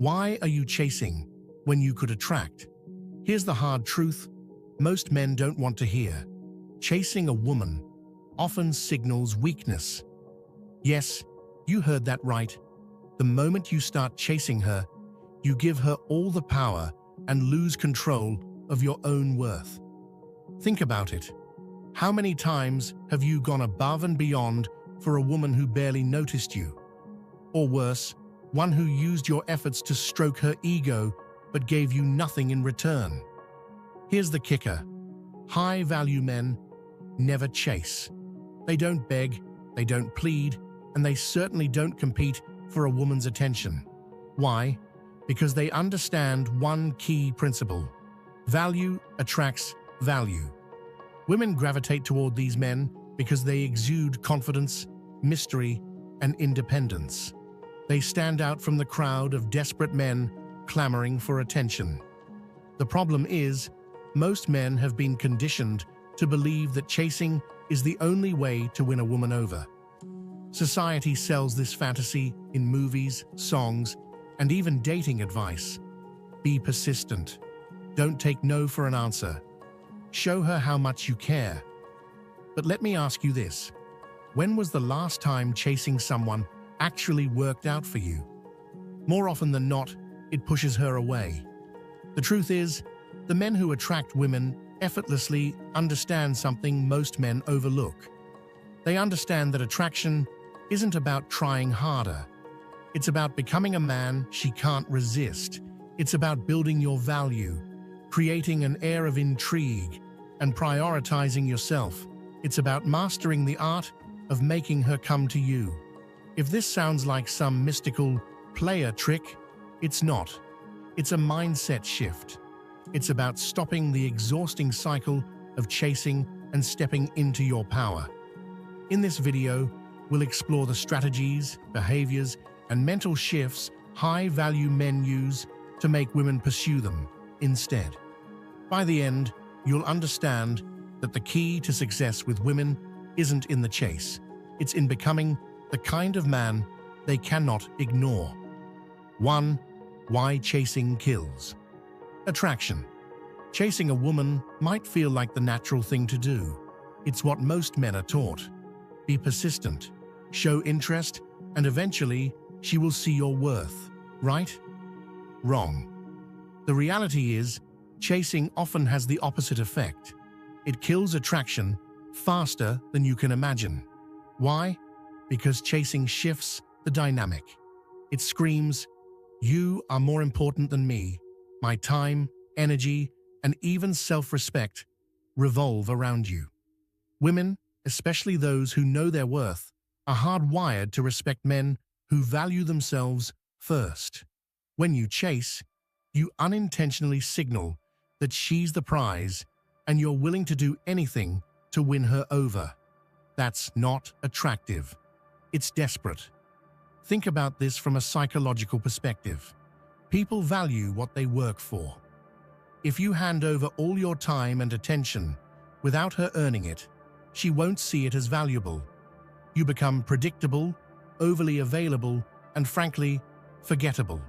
Why are you chasing when you could attract? Here's the hard truth most men don't want to hear. Chasing a woman often signals weakness. Yes, you heard that right. The moment you start chasing her, you give her all the power and lose control of your own worth. Think about it. How many times have you gone above and beyond for a woman who barely noticed you? Or worse, one who used your efforts to stroke her ego but gave you nothing in return? Here's the kicker. High-value men never chase. They don't beg, they don't plead, and they certainly don't compete for a woman's attention. Why? Because they understand one key principle. Value attracts value. Women gravitate toward these men because they exude confidence, mystery, and independence. They stand out from the crowd of desperate men clamoring for attention. The problem is, most men have been conditioned to believe that chasing is the only way to win a woman over. Society sells this fantasy in movies, songs, and even dating advice. Be persistent. Don't take no for an answer. Show her how much you care. But let me ask you this. When was the last time chasing someone actually worked out for you? More often than not, it pushes her away. The truth is, the men who attract women effortlessly understand something most men overlook. They understand that attraction isn't about trying harder. It's about becoming a man she can't resist. It's about building your value, creating an air of intrigue, and prioritizing yourself. It's about mastering the art of making her come to you. If this sounds like some mystical player trick, it's not. It's a mindset shift. It's about stopping the exhausting cycle of chasing and stepping into your power. In this video, we'll explore the strategies, behaviors, and mental shifts high-value men use to make women pursue them instead. By the end, you'll understand that the key to success with women isn't in the chase. It's in becoming the kind of man they cannot ignore. 1. Why chasing kills. Attraction. Chasing a woman might feel like the natural thing to do. It's what most men are taught. Be persistent, show interest, and eventually she will see your worth. Right? Wrong. The reality is, chasing often has the opposite effect. It kills attraction faster than you can imagine. Why? Because chasing shifts the dynamic. It screams, "You are more important than me. My time, energy, and even self-respect revolve around you." Women, especially those who know their worth, are hardwired to respect men who value themselves first. When you chase, you unintentionally signal that she's the prize and you're willing to do anything to win her over. That's not attractive. It's desperate. Think about this from a psychological perspective. People value what they work for. If you hand over all your time and attention without her earning it, she won't see it as valuable. You become predictable, overly available, and frankly, forgettable.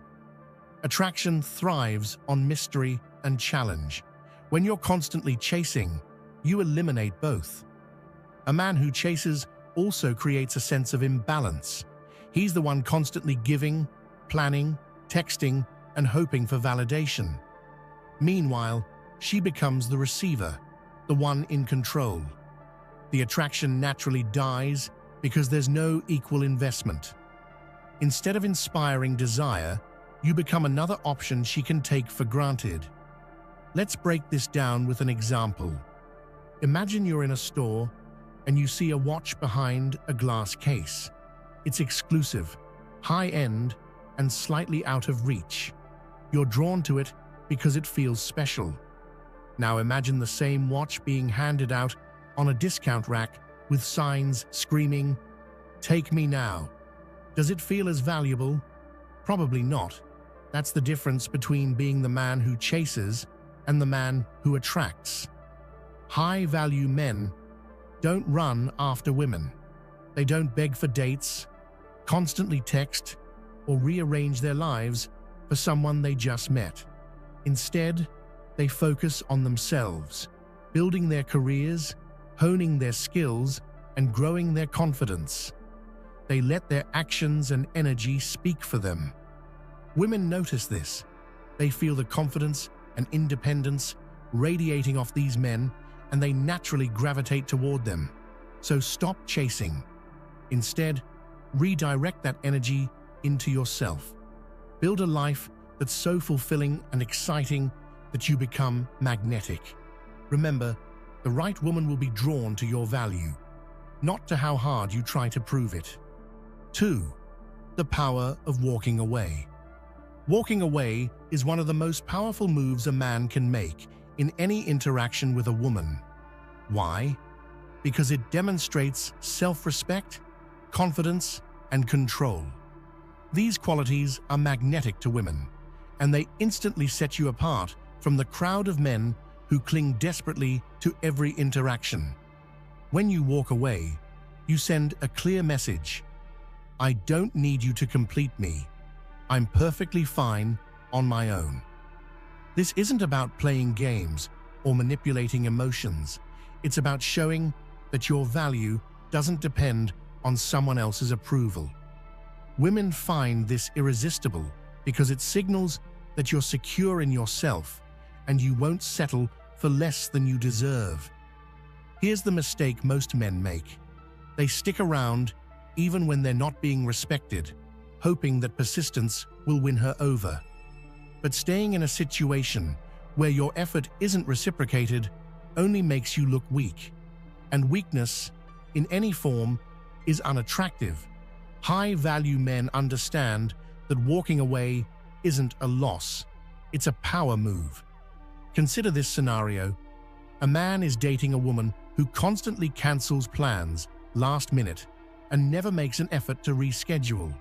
Attraction thrives on mystery and challenge. When you're constantly chasing, you eliminate both. A man who chases also creates a sense of imbalance. He's the one constantly giving, planning, texting, and hoping for validation. Meanwhile, she becomes the receiver, the one in control. The attraction naturally dies because there's no equal investment. Instead of inspiring desire, you become another option she can take for granted. Let's break this down with an example. Imagine you're in a store and you see a watch behind a glass case. It's exclusive, high-end, and slightly out of reach. You're drawn to it because it feels special. Now imagine the same watch being handed out on a discount rack with signs screaming, "Take me now." Does it feel as valuable? Probably not. That's the difference between being the man who chases and the man who attracts. High-value men don't run after women. They don't beg for dates, constantly text, or rearrange their lives for for someone they just met. Instead, they focus on themselves, building their careers, honing their skills, and growing their confidence. They let their actions and energy speak for them. Women notice this. They feel the confidence and independence radiating off these men, and they naturally gravitate toward them. So stop chasing. Instead, redirect that energy into yourself. Build a life that's so fulfilling and exciting that you become magnetic. Remember, the right woman will be drawn to your value, not to how hard you try to prove it. 2. The power of walking away. Walking away is one of the most powerful moves a man can make in any interaction with a woman. Why? Because it demonstrates self-respect, confidence, and control. These qualities are magnetic to women, and they instantly set you apart from the crowd of men who cling desperately to every interaction. When you walk away, you send a clear message. I don't need you to complete me. I'm perfectly fine on my own. This isn't about playing games or manipulating emotions. It's about showing that your value doesn't depend on someone else's approval. Women find this irresistible because it signals that you're secure in yourself and you won't settle for less than you deserve. Here's the mistake most men make. They stick around even when they're not being respected, hoping that persistence will win her over. But staying in a situation where your effort isn't reciprocated only makes you look weak. And weakness, in any form, is unattractive. High-value men understand that walking away isn't a loss, it's a power move. Consider this scenario. A man is dating a woman who constantly cancels plans last minute and never makes an effort to reschedule.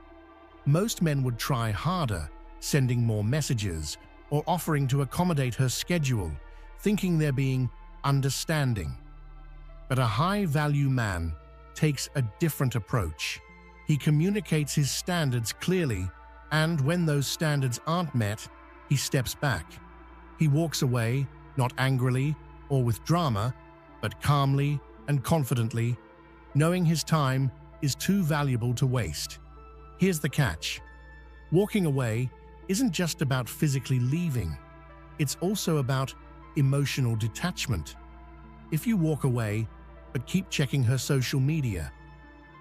Most men would try harder, sending more messages or offering to accommodate her schedule, thinking they're being understanding. But a high-value man takes a different approach. He communicates his standards clearly, and when those standards aren't met, he steps back. He walks away, not angrily or with drama, but calmly and confidently, knowing his time is too valuable to waste. Here's the catch. Walking away isn't just about physically leaving. It's also about emotional detachment. If you walk away, but keep checking her social media,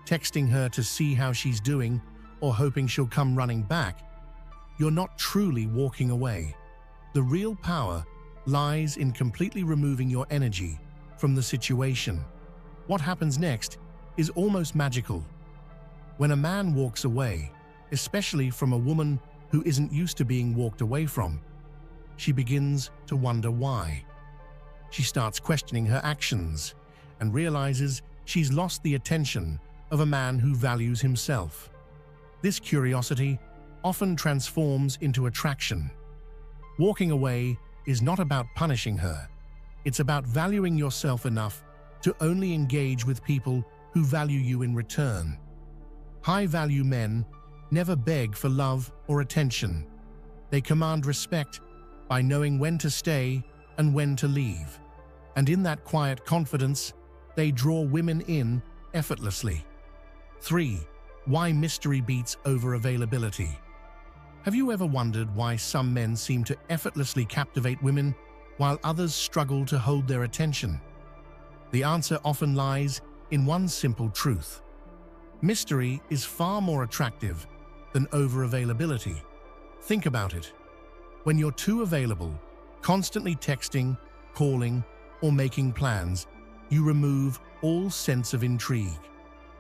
texting her to see how she's doing, or hoping she'll come running back, you're not truly walking away. The real power lies in completely removing your energy from the situation. What happens next is almost magical. When a man walks away, especially from a woman who isn't used to being walked away from, she begins to wonder why. She starts questioning her actions and realizes she's lost the attention of a man who values himself. This curiosity often transforms into attraction. Walking away is not about punishing her. It's about valuing yourself enough to only engage with people who value you in return. High-value men never beg for love or attention. They command respect by knowing when to stay and when to leave. And in that quiet confidence, they draw women in effortlessly. 3. Why mystery beats over availability. Have you ever wondered why some men seem to effortlessly captivate women while others struggle to hold their attention? The answer often lies in one simple truth. Mystery is far more attractive than over-availability. Think about it. When you're too available, constantly texting, calling, or making plans, you remove all sense of intrigue.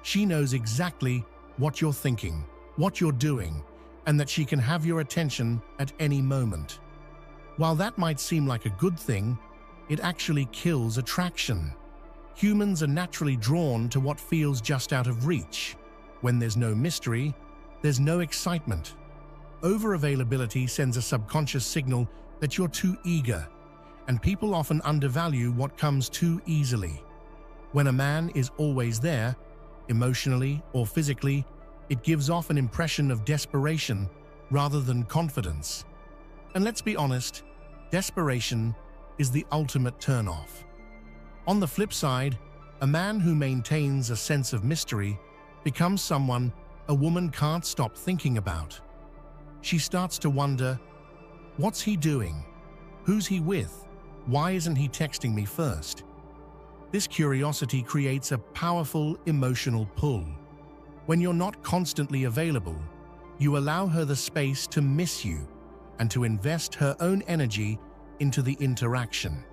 She knows exactly what you're thinking, what you're doing, and that she can have your attention at any moment. While that might seem like a good thing, it actually kills attraction. Humans are naturally drawn to what feels just out of reach. When there's no mystery, there's no excitement. Over-availability sends a subconscious signal that you're too eager, and people often undervalue what comes too easily. When a man is always there, emotionally or physically, it gives off an impression of desperation rather than confidence. And let's be honest, desperation is the ultimate turnoff. On the flip side, a man who maintains a sense of mystery becomes someone a woman can't stop thinking about. She starts to wonder, what's he doing? Who's he with? Why isn't he texting me first? This curiosity creates a powerful emotional pull. When you're not constantly available, you allow her the space to miss you and to invest her own energy into the interaction.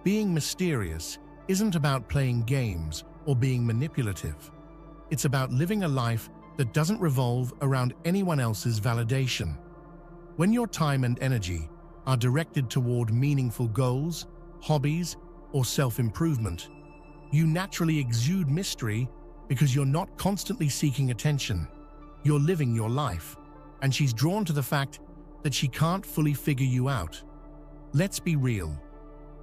Being mysterious isn't about playing games or being manipulative. It's about living a life that doesn't revolve around anyone else's validation. When your time and energy are directed toward meaningful goals, hobbies, or self-improvement, you naturally exude mystery because you're not constantly seeking attention. You're living your life, and she's drawn to the fact that she can't fully figure you out. Let's be real.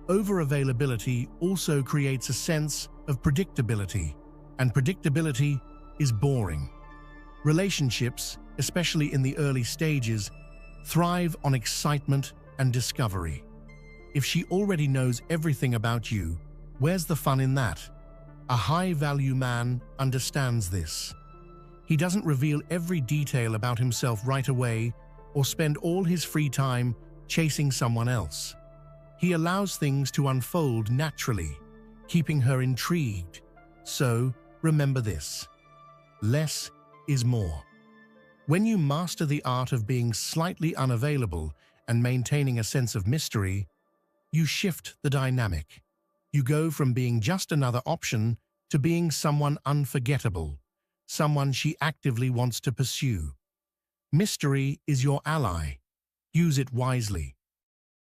Over-availability also creates a sense of predictability, and predictability is boring. Relationships, especially in the early stages, thrive on excitement and discovery. If she already knows everything about you, where's the fun in that? A high-value man understands this. He doesn't reveal every detail about himself right away or spend all his free time chasing someone else. He allows things to unfold naturally, keeping her intrigued. So, remember this: less is more. When you master the art of being slightly unavailable and maintaining a sense of mystery, you shift the dynamic. You go from being just another option to being someone unforgettable, someone she actively wants to pursue. Mystery is your ally. Use it wisely.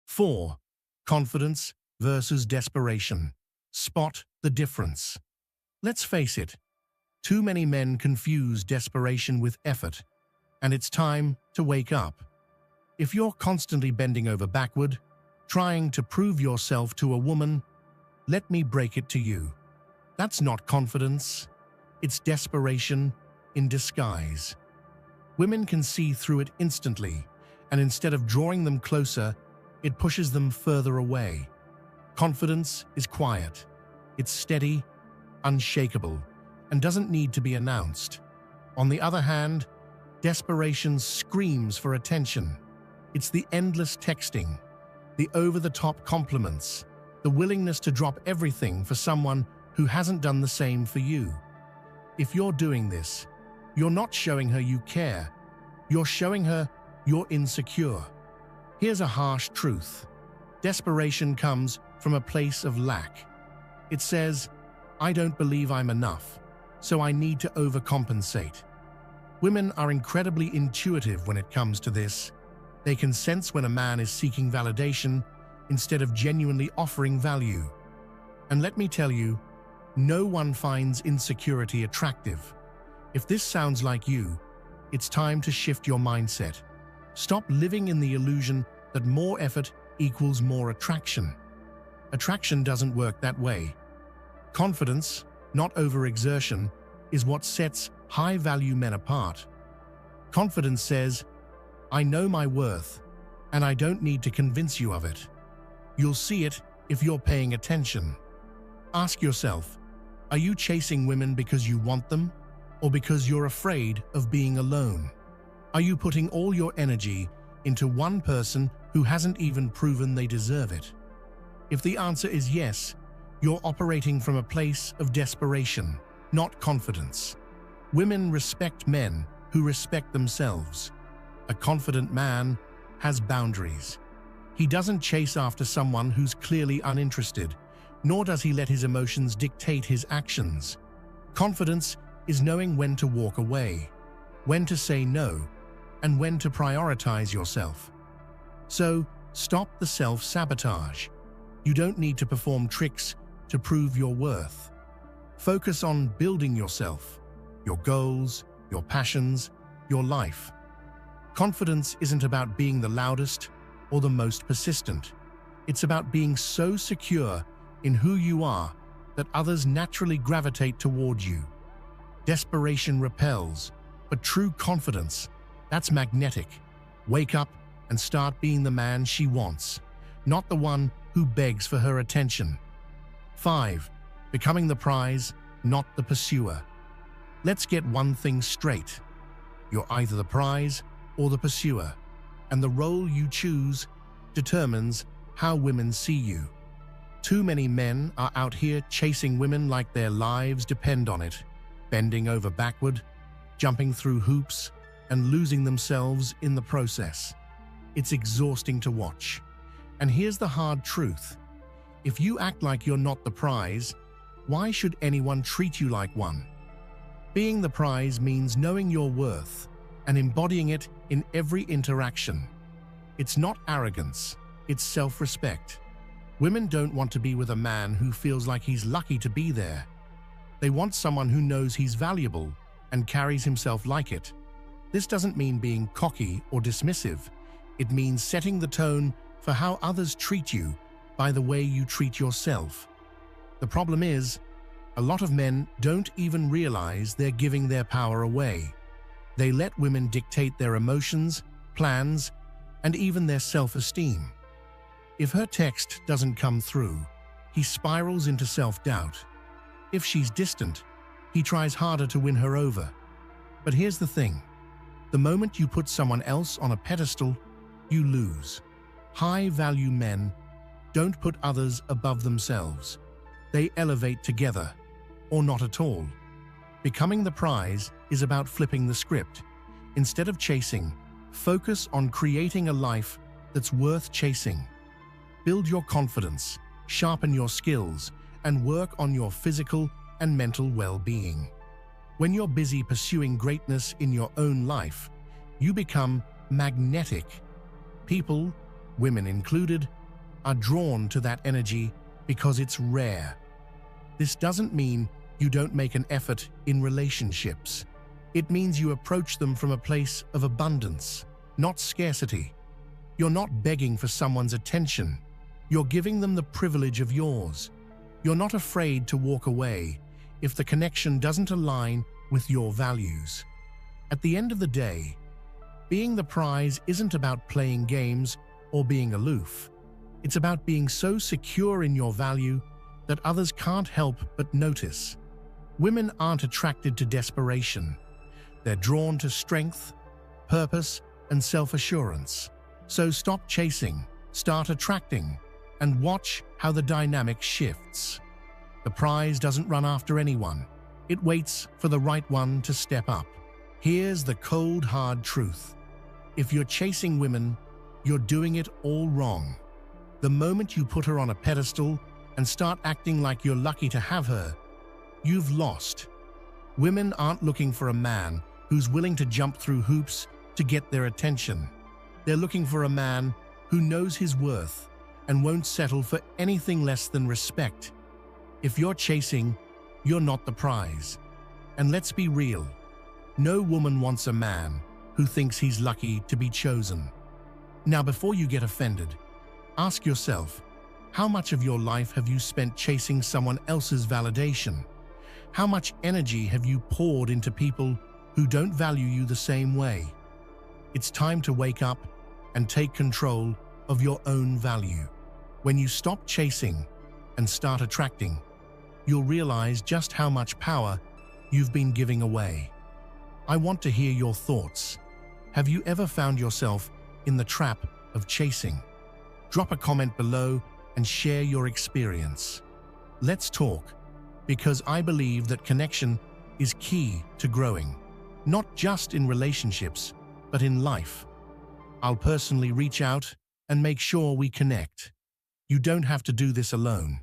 4. Confidence versus desperation. Spot the difference. Let's face it, too many men confuse desperation with effort, and it's time to wake up. If you're constantly bending over backward, trying to prove yourself to a woman, let me break it to you. That's not confidence. It's desperation in disguise. Women can see through it instantly, and instead of drawing them closer, it pushes them further away. Confidence is quiet. It's steady, unshakable, and doesn't need to be announced. On the other hand, desperation screams for attention. It's the endless texting, the over-the-top compliments, the willingness to drop everything for someone who hasn't done the same for you. If you're doing this, you're not showing her you care. You're showing her you're insecure. Here's a harsh truth. Desperation comes from a place of lack. It says, I don't believe I'm enough, so I need to overcompensate. Women are incredibly intuitive when it comes to this. They can sense when a man is seeking validation instead of genuinely offering value. And let me tell you, no one finds insecurity attractive. If this sounds like you, it's time to shift your mindset. Stop living in the illusion that more effort equals more attraction. Attraction doesn't work that way. Confidence, not overexertion, is what sets high-value men apart. Confidence says, I know my worth, and I don't need to convince you of it. You'll see it if you're paying attention. Ask yourself, are you chasing women because you want them, or because you're afraid of being alone? Are you putting all your energy into one person who hasn't even proven they deserve it? If the answer is yes, you're operating from a place of desperation, not confidence. Women respect men who respect themselves. A confident man has boundaries. He doesn't chase after someone who's clearly uninterested, nor does he let his emotions dictate his actions. Confidence is knowing when to walk away, when to say no, and when to prioritize yourself. So, stop the self-sabotage. You don't need to perform tricks to prove your worth. Focus on building yourself, your goals, your passions, your life. Confidence isn't about being the loudest or the most persistent. It's about being so secure in who you are that others naturally gravitate toward you. Desperation repels, but true confidence That's magnetic. Wake up and start being the man she wants, not the one who begs for her attention. 5. Becoming the prize, not the pursuer. Let's get one thing straight. You're either the prize or the pursuer, and the role you choose determines how women see you. Too many men are out here chasing women like their lives depend on it, bending over backward, jumping through hoops, and losing themselves in the process. It's exhausting to watch. And here's the hard truth. If you act like you're not the prize, why should anyone treat you like one? Being the prize means knowing your worth and embodying it in every interaction. It's not arrogance, it's self-respect. Women don't want to be with a man who feels like he's lucky to be there. They want someone who knows he's valuable and carries himself like it. This doesn't mean being cocky or dismissive. It means setting the tone for how others treat you by the way you treat yourself. The problem is, a lot of men don't even realize they're giving their power away. They let women dictate their emotions, plans, and even their self-esteem. If her text doesn't come through, he spirals into self-doubt. If she's distant, he tries harder to win her over. But here's the thing. The moment you put someone else on a pedestal, you lose. High-value men don't put others above themselves. They elevate together, or not at all. Becoming the prize is about flipping the script. Instead of chasing, focus on creating a life that's worth chasing. Build your confidence, sharpen your skills, and work on your physical and mental well-being. When you're busy pursuing greatness in your own life, you become magnetic. People, women included, are drawn to that energy because it's rare. This doesn't mean you don't make an effort in relationships. It means you approach them from a place of abundance, not scarcity. You're not begging for someone's attention. You're giving them the privilege of yours. You're not afraid to walk away if the connection doesn't align with your values. At the end of the day, being the prize isn't about playing games or being aloof. It's about being so secure in your value that others can't help but notice. Women aren't attracted to desperation. They're drawn to strength, purpose, and self-assurance. So stop chasing, start attracting, and watch how the dynamic shifts. The prize doesn't run after anyone. It waits for the right one to step up. Here's the cold, hard truth. If you're chasing women, you're doing it all wrong. The moment you put her on a pedestal and start acting like you're lucky to have her, you've lost. Women aren't looking for a man who's willing to jump through hoops to get their attention. They're looking for a man who knows his worth and won't settle for anything less than respect. If you're chasing, you're not the prize. And let's be real, no woman wants a man who thinks he's lucky to be chosen. Now, before you get offended, ask yourself, how much of your life have you spent chasing someone else's validation? How much energy have you poured into people who don't value you the same way? It's time to wake up and take control of your own value. When you stop chasing and start attracting, you'll realize just how much power you've been giving away. I want to hear your thoughts. Have you ever found yourself in the trap of chasing? Drop a comment below and share your experience. Let's talk, because I believe that connection is key to growing, not just in relationships, but in life. I'll personally reach out and make sure we connect. You don't have to do this alone.